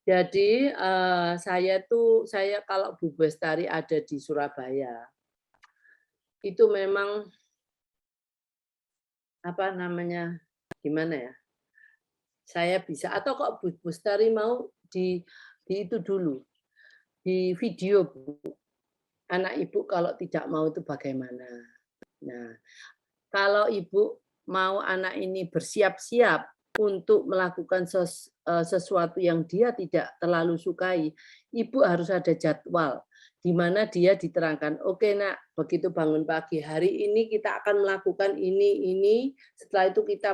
Jadi, saya kalau Bu Bestari ada di Surabaya, itu memang, apa namanya, gimana ya, saya bisa atau kok Bu Bestari mau di itu dulu, di video Bu, anak Ibu kalau tidak mau itu bagaimana. Nah, kalau Ibu mau anak ini bersiap-siap untuk melakukan sesuatu yang dia tidak terlalu sukai, Ibu harus ada jadwal, di mana dia diterangkan, "Oke Nak, begitu bangun pagi, hari ini kita akan melakukan ini, setelah itu kita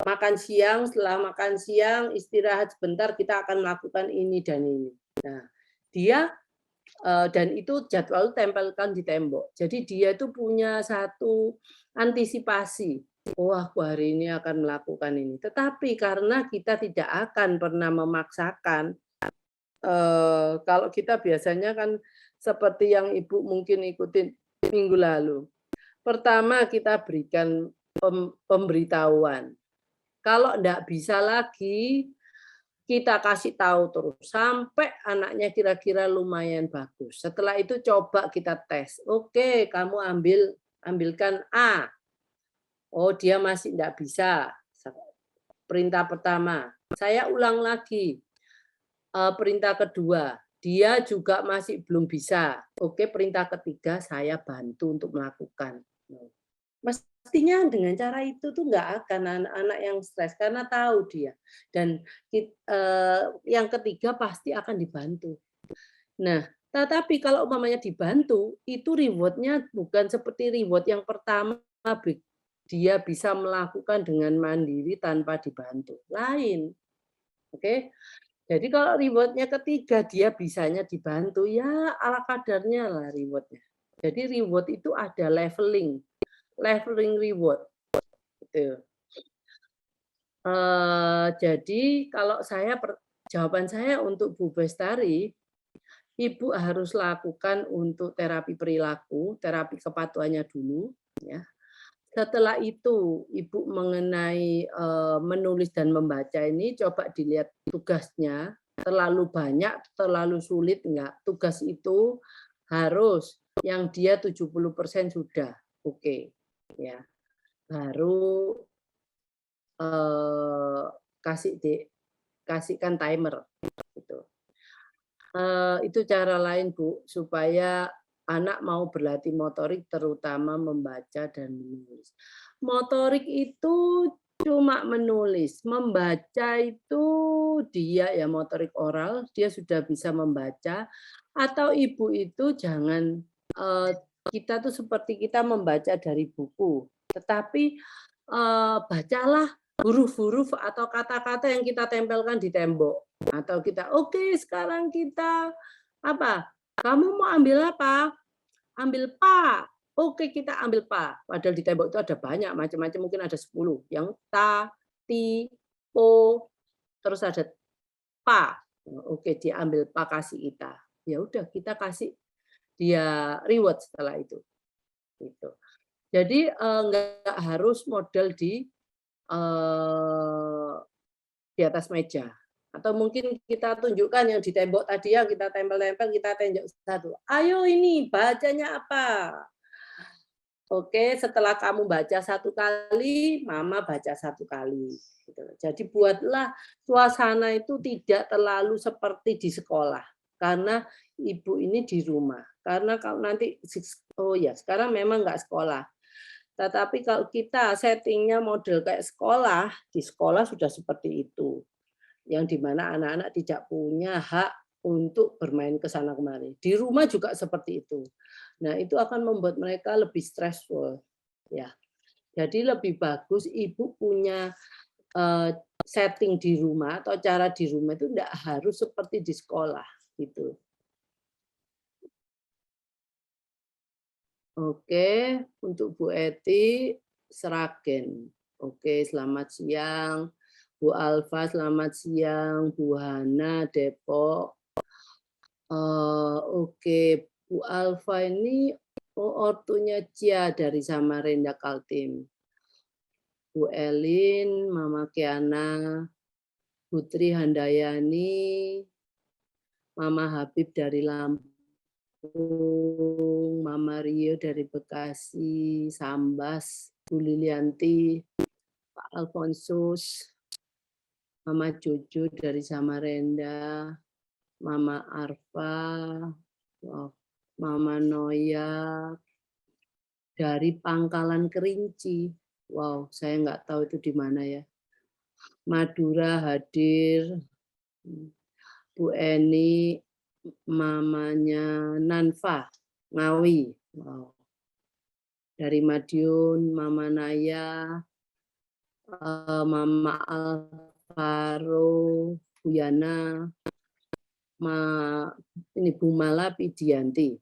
makan siang, setelah makan siang istirahat sebentar, kita akan melakukan ini dan ini." Nah, dia dan itu jadwal tempelkan di tembok. Jadi dia itu punya satu antisipasi, "Oh, aku hari ini akan melakukan ini." Tetapi karena kita tidak akan pernah memaksakan, kalau kita biasanya kan seperti yang Ibu mungkin ikutin minggu lalu. Pertama kita berikan pemberitahuan, kalau ndak bisa lagi kita kasih tahu terus, sampai anaknya kira-kira lumayan bagus. Setelah itu coba kita tes, "Oke, kamu ambilkan A." Oh, dia masih enggak bisa. Perintah pertama. Saya ulang lagi, perintah kedua, dia juga masih belum bisa. Oke, perintah ketiga saya bantu untuk melakukan. Mestinya dengan cara itu tuh nggak akan anak-anak yang stres, karena tahu dia. Dan yang ketiga pasti akan dibantu. Nah, tetapi kalau umpamanya dibantu, itu reward-nya bukan seperti reward yang pertama, dia bisa melakukan dengan mandiri tanpa dibantu, lain, oke. Jadi kalau reward-nya ketiga, dia bisanya dibantu, ya ala kadarnya lah reward-nya. Jadi reward itu ada leveling, leveling reward, gitu. Jadi kalau jawaban saya untuk Bu Bestari, Ibu harus lakukan untuk terapi perilaku, terapi kepatuhannya dulu, ya. Setelah itu Ibu mengenai, menulis dan membaca ini coba dilihat tugasnya, terlalu banyak, terlalu sulit enggak. Tugas itu harus yang dia 70% sudah, oke, ya. Baru, eee, kasihkan timer, gitu. Itu cara lain, Bu, supaya anak mau berlatih motorik terutama membaca dan menulis. Motorik itu cuma menulis, membaca itu dia ya motorik oral, dia sudah bisa membaca, atau ibu itu jangan, kita tuh seperti kita membaca dari buku, tetapi, bacalah huruf-huruf atau kata-kata yang kita tempelkan di tembok. Atau kita, "Oke, sekarang kita apa? Kamu mau ambil apa?" "Ambil pa." "Oke, kita ambil pa." Padahal di tembok itu ada banyak macam-macam, mungkin ada 10, yang ta, ti, po, terus ada pa. Oke, dia ambil pa, kasih kita. Ya udah, kita kasih dia reward setelah itu, gitu. Jadi, nggak harus model eee, di atas meja. Atau mungkin kita tunjukkan yang di tembok tadi yang kita tempel-tempel, kita tunjuk satu, "Ayo ini bacanya apa?" "Oke, setelah kamu baca satu kali, mama baca satu kali." Gitu. Jadi buatlah suasana itu tidak terlalu seperti di sekolah, karena ibu ini di rumah. Karena kalau nanti oh ya, sekarang memang nggak sekolah. Tetapi kalau kita settingnya model kayak sekolah, di sekolah sudah seperti itu. Yang di mana anak-anak tidak punya hak untuk bermain ke sana kemari. Di rumah juga seperti itu. Nah, itu akan membuat mereka lebih stressful, ya. Jadi lebih bagus ibu punya, setting di rumah atau cara di rumah itu enggak harus seperti di sekolah, gitu. Oke, untuk Bu Eti, Sragen. Oke, selamat siang. Bu Alfa, selamat siang. Bu Hana, Depok. Oke, Bu Alfa ini, oh, ortunya Cia dari Samarinda Kaltim. Bu Elin, Mama Kiana. Putri Handayani, Mama Habib dari Lampung, Mama Rio dari Bekasi, Sambas, Bu Lilianti, Pak Alfonsus, Mama Jojo dari Samarinda, Mama Arfa, Mama Noya dari Pangkalan Kerinci. Wow, saya nggak tahu itu di mana ya. Madura hadir, Bu Eni, mamanya Nanfa, Ngawi. Wow. Dari Madiun, Mama Naya, Mama Alvaro, Bu Yana, ini Bu Mala Pidianti.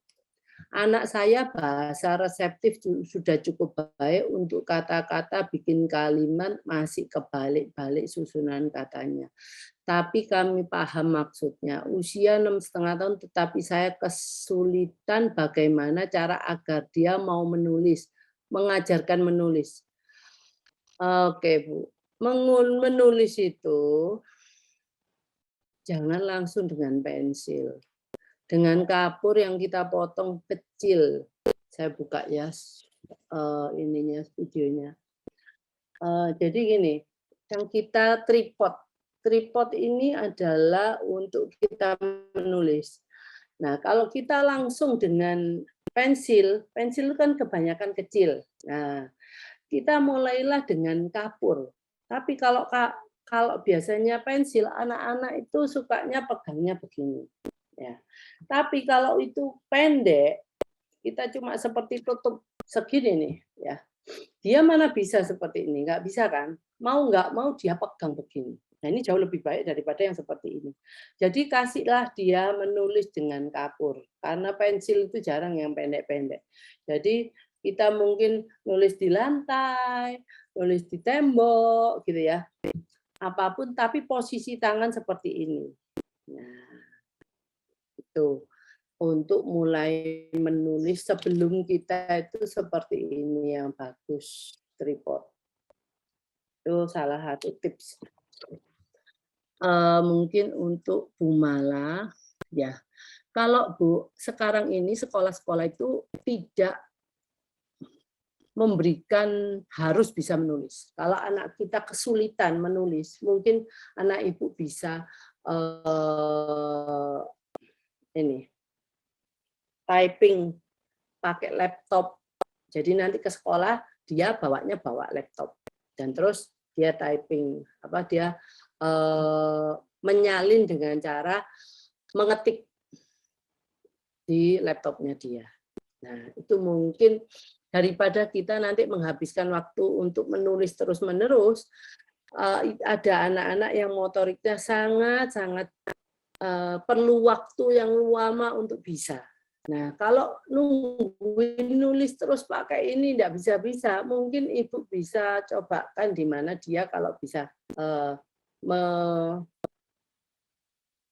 Anak saya bahasa reseptif sudah cukup baik, untuk kata-kata bikin kalimat masih kebalik-balik susunan katanya. Tapi kami paham maksudnya. Usia 6,5 tahun, tetapi saya kesulitan bagaimana cara agar dia mau menulis, mengajarkan menulis. Oke, Bu. Menulis itu jangan langsung dengan pensil. Dengan kapur yang kita potong kecil. Saya buka ya ininya, videonya. Jadi gini, yang kita tripod. Tripod ini adalah untuk kita menulis. Nah, kalau kita langsung dengan pensil, pensil kan kebanyakan kecil. Nah, kita mulailah dengan kapur. Tapi kalau biasanya pensil, anak-anak itu sukanya pegangnya begini. Ya. Tapi kalau itu pendek, kita cuma seperti tutup segini nih, ya. Dia mana bisa seperti ini? Nggak bisa kan? Mau nggak mau dia pegang begini. Nah, ini jauh lebih baik daripada yang seperti ini. Jadi kasihlah dia menulis dengan kapur, karena pensil itu jarang yang pendek-pendek. Jadi kita mungkin nulis di lantai, nulis di tembok, gitu ya. Apapun, tapi posisi tangan seperti ini. Nah, itu untuk mulai menulis sebelum kita itu seperti ini yang bagus, tripod. Itu salah satu tips. Mungkin untuk Bu Mala, ya. Kalau Bu, sekarang ini sekolah-sekolah itu tidak memberikan harus bisa menulis. Kalau anak kita kesulitan menulis, mungkin anak ibu bisa ini typing pakai laptop. Jadi nanti ke sekolah dia bawa laptop dan terus dia typing, dia menyalin dengan cara mengetik di laptopnya dia. Nah, itu mungkin daripada kita nanti menghabiskan waktu untuk menulis terus-menerus, ada anak-anak yang motoriknya sangat-sangat perlu waktu yang lama untuk bisa. Nah, kalau nungguin nulis terus pakai ini tidak bisa-bisa, mungkin ibu bisa cobakan di mana dia kalau bisa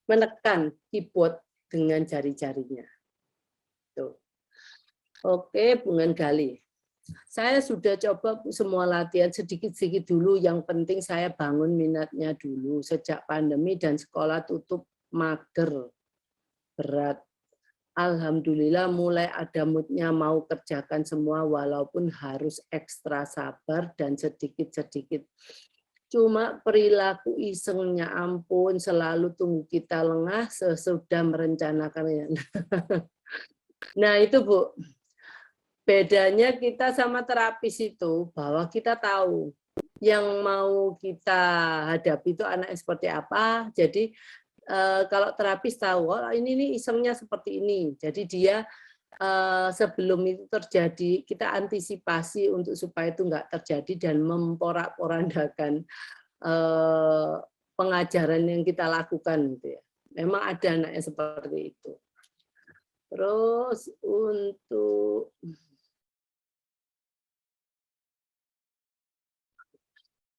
menekan keyboard dengan jari-jarinya. Tuh. Oke, Bung Gali. Saya sudah coba semua latihan sedikit-sedikit dulu, yang penting saya bangun minatnya dulu. Sejak pandemi dan sekolah tutup, mager, berat. Alhamdulillah mulai ada moodnya mau kerjakan semua, walaupun harus ekstra sabar dan sedikit-sedikit. Cuma perilaku isengnya ampun, selalu tunggu kita lengah sesudah merencanakannya. Nah itu Bu, bedanya kita sama terapis itu, bahwa kita tahu yang mau kita hadapi itu anak seperti apa. Jadi kalau terapis tahu, oh, ini nih isengnya seperti ini. Jadi dia sebelum itu terjadi, kita antisipasi untuk supaya itu nggak terjadi dan memporak-porandakan pengajaran yang kita lakukan. Gitu ya. Memang ada anak yang seperti itu. Terus untuk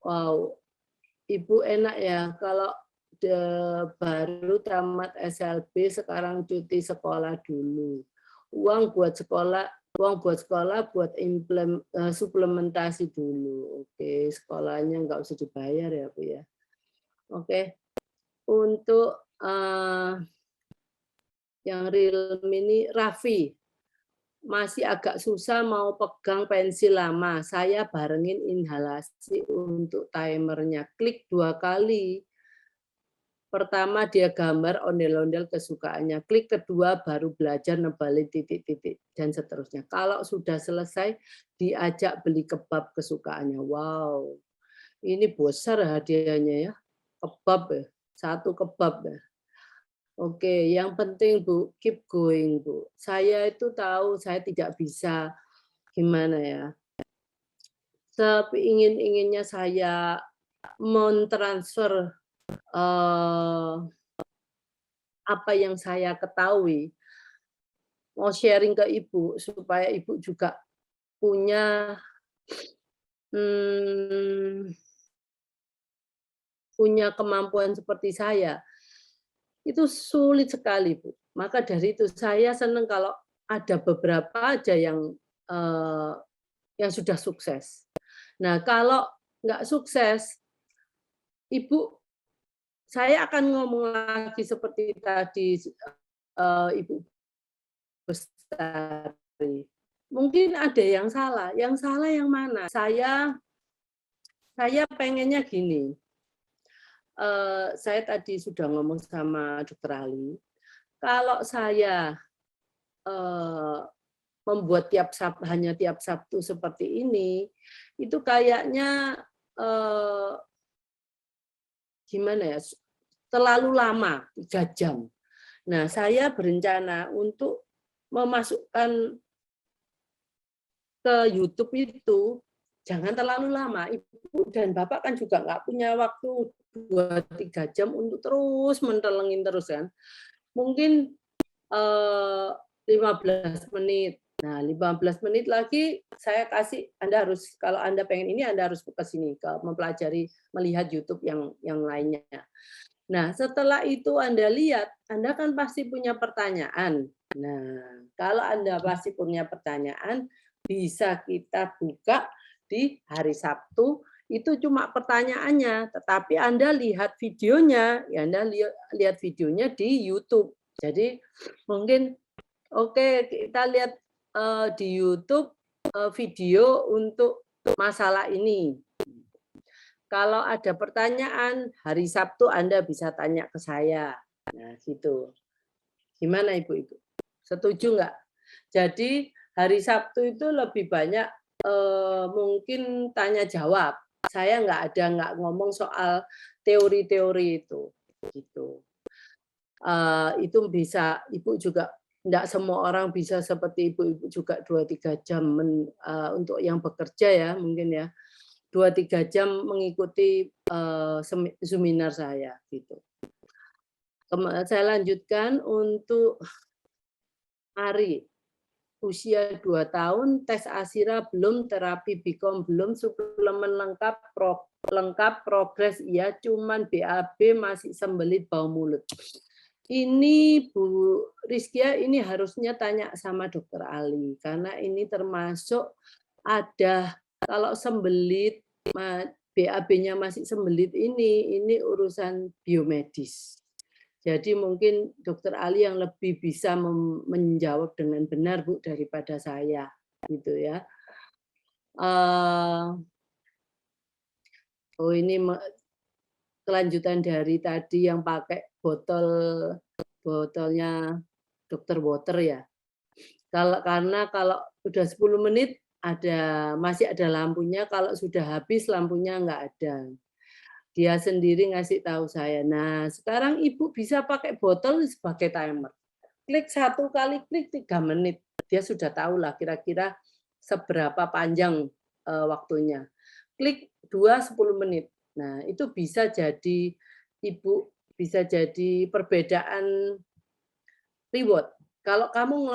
wow, Ibu enak ya kalau baru tamat SLB sekarang cuti sekolah dulu. Uang buat sekolah, buat suplementasi dulu. Oke, sekolahnya nggak usah dibayar ya Bu ya. Oke. untuk, yang Realme ini Raffi, masih agak susah mau pegang pensil lama, saya barengin inhalasi untuk timernya, klik 2 kali. Pertama dia gambar ondel-ondel kesukaannya, klik kedua baru belajar nebalin titik-titik, dan seterusnya. Kalau sudah selesai, diajak beli kebab kesukaannya. Wow, ini besar hadiahnya ya, kebab ya, 1 kebab ya. Oke, yang penting Bu, keep going Bu. Saya itu tahu saya tidak bisa, gimana ya, seingin-inginnya saya mentransfer apa yang saya ketahui, mau sharing ke Ibu, supaya Ibu juga punya, mmm, punya kemampuan seperti saya. Itu sulit sekali, Bu. Maka dari itu saya senang kalau ada beberapa aja eee, yang sudah sukses. Nah, kalau nggak sukses, Ibu saya akan ngomong lagi seperti tadi, Ibu Bestari. Mungkin ada yang salah yang mana? Saya pengennya gini, saya tadi sudah ngomong sama Dokter Ali, kalau saya, eee, membuat hanya tiap Sabtu seperti ini, itu kayaknya, eee, gimana ya, terlalu lama, 3 jam. Nah, saya berencana untuk memasukkan ke YouTube itu, jangan terlalu lama. Ibu dan Bapak kan juga nggak punya waktu 2, 3 jam untuk terus mentelengin terus kan. Mungkin, 15 menit. Nah, 15 menit lagi saya kasih, Anda harus, kalau Anda pengen ini Anda harus ke sini, mempelajari, melihat YouTube yang lainnya. Nah, setelah itu Anda lihat, Anda kan pasti punya pertanyaan. Nah, kalau Anda pasti punya pertanyaan, bisa kita buka di hari Sabtu, itu cuma pertanyaannya, tetapi Anda lihat videonya, ya Anda lihat videonya di YouTube. Jadi mungkin oke, kita lihat, di YouTube, video untuk masalah ini. Kalau ada pertanyaan, hari Sabtu Anda bisa tanya ke saya. Nah, gitu. Gimana Ibu? Setuju nggak? Jadi hari Sabtu itu lebih banyak, mungkin tanya jawab. Saya nggak ngomong soal teori-teori itu, gitu. Itu bisa Ibu juga, nggak semua orang bisa seperti Ibu juga 2, 3 jam untuk yang bekerja ya mungkin ya. 2, 3 jam mengikuti, seminar saya, gitu. Saya lanjutkan untuk Ari, usia 2 tahun, tes ASIRA belum, terapi Bikom belum, suplemen lengkap, progres iya, cuman BAB masih sembelit bau mulut. Ini Bu Rizkia, ini harusnya tanya sama Dokter Ali, karena ini termasuk ada, kalau sembelit, BAB-nya masih sembelit, ini urusan biomedis. Jadi mungkin Dokter Ali yang lebih bisa menjawab dengan benar Bu daripada saya, gitu ya. Oh ini kelanjutan dari tadi yang pakai botolnya Dokter Water ya. Karena kalau udah 10 menit masih ada lampunya, kalau sudah habis lampunya nggak ada. Dia sendiri ngasih tahu saya. Nah, sekarang Ibu bisa pakai botol sebagai timer. Klik 1 kali, klik 3 menit. Dia sudah tahu lah kira-kira seberapa panjang waktunya. Klik 2, 10 menit. Nah, itu bisa jadi Ibu, bisa jadi perbedaan reward. Kalau kamu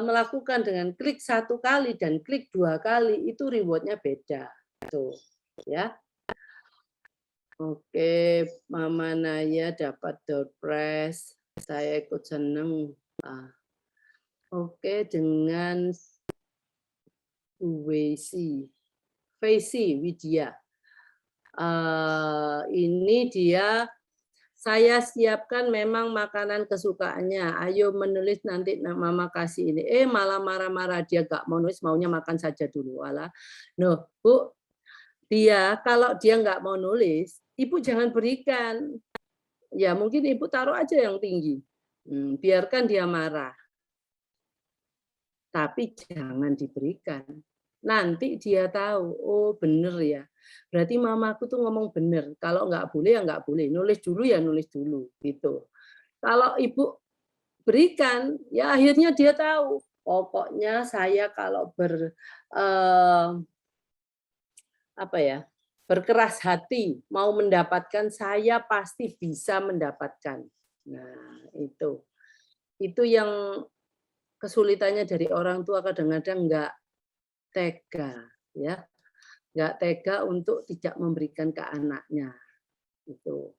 melakukan dengan klik 1 kali dan klik 2 kali, itu reward-nya beda. Tuh, ya. Oke, Mama Naya dapat door prize. Saya ikut seneng. Oke, dengan Faisy Widya. Ini dia saya siapkan memang makanan kesukaannya, ayo menulis nanti mama kasih ini, malah marah-marah dia nggak mau nulis, maunya makan saja dulu, walah. Loh, Bu, dia kalau dia nggak mau nulis, Ibu jangan berikan. Ya mungkin Ibu taruh aja yang tinggi, biarkan dia marah. Tapi jangan diberikan. Nanti dia tahu, oh bener ya. Berarti mamaku tuh ngomong bener. Kalau nggak boleh ya nggak boleh. Nulis dulu ya nulis dulu gitu. Kalau ibu berikan, ya akhirnya dia tahu. Pokoknya saya kalau eh, apa ya, berkeras hati mau mendapatkan, saya pasti bisa mendapatkan. Nah itu yang kesulitannya dari orang tua kadang-kadang nggak tega, ya, nggak tega untuk tidak memberikan ke anaknya, itu.